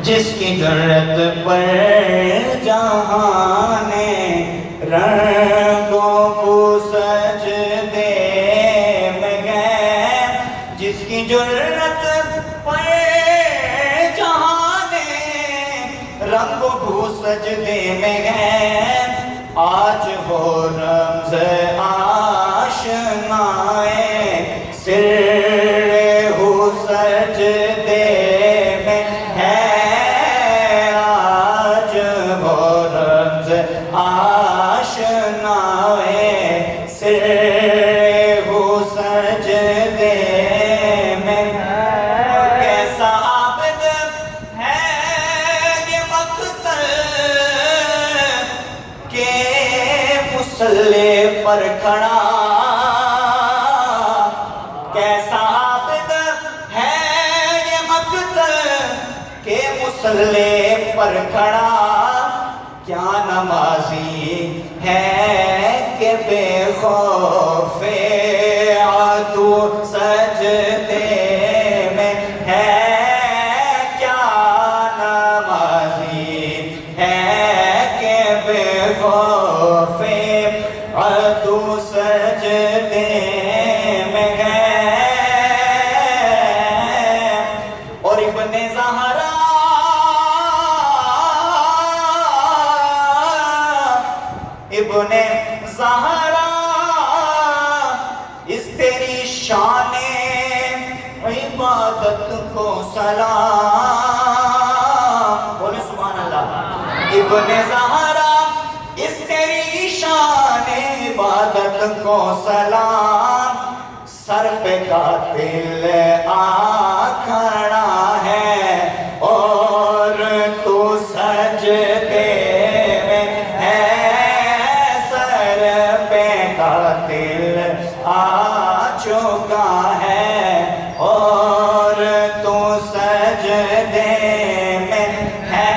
جس کی جرت پر جہان رنگوں کو سجدے میں گئے، جس کی جرت پر جہان رنگوں کو سجدے میں گئے، آج وہ رمز آشنائے سر ہو سجدے میں ہے، آج وہ رمز آشنائے سر ہو سجدے میں ہے۔ کیسا عابد ہے یہ مقتل کہ مصلی پر کھڑا، کیسا عابد ہے یہ مقتل کہ مصلی پر کھڑا، کیا نمازی ہے کہ بے خوف عدو سجدے میں ہے، کیا نمازی ہے کہ بے خوف عدو سجدے میں ہے۔ اور ابن زہرا ابن زہرا اس تیری شان عبادت کو سلام، بولے سبحان اللہ۔ ابن زہرا اس تیری شان عبادت کو سلام، سر پہ قاتل آ کھڑا ہے اور تو سجدے میں ہے، سر پہ قاتل آ چکا ہے اور تو سجدے میں ہے۔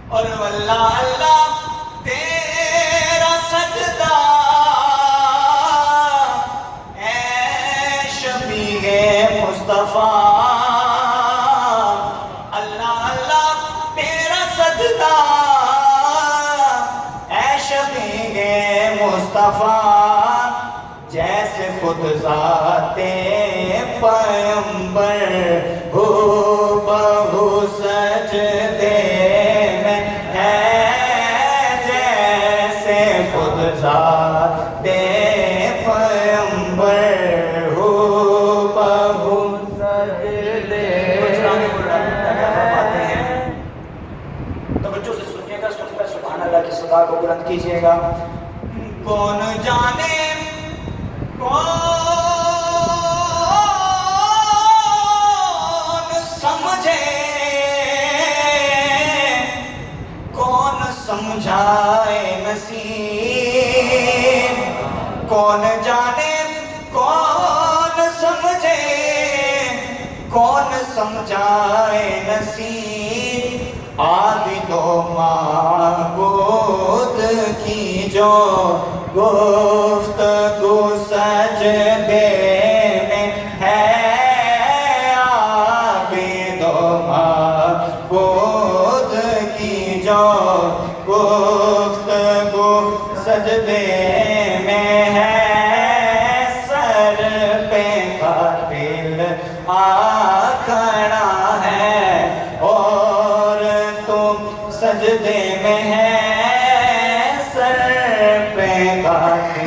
اور واللہ اللہ تیرا سجدہ اے شفیع مصطفیٰ، اللہ اللہ تیرا سجدہ اے شفیع مصطفیٰ، جیسے خود ذات پیغمبر ہو بہو سجدے میں ہے، جیسے خود ذات پیغمبر ہو بہو سجدے میں۔ توجہ سے سنیے گا، سن کر سبحان اللہ کی صدا کو بلند کیجئے گا۔ کون جانے کون سمجھے، کون سمجھائے نصیب، کون جانے کون سمجھے، کون سمجھائے نصیب، عابد و معبود کی جو گفتگو سجدے میں ہے، عابد و معبود کی جو گفتگو سجدے میں ہے، سر پہ قاتل آ کھڑا ہے اور تم سجدے میں ہے، سر پہ قاتل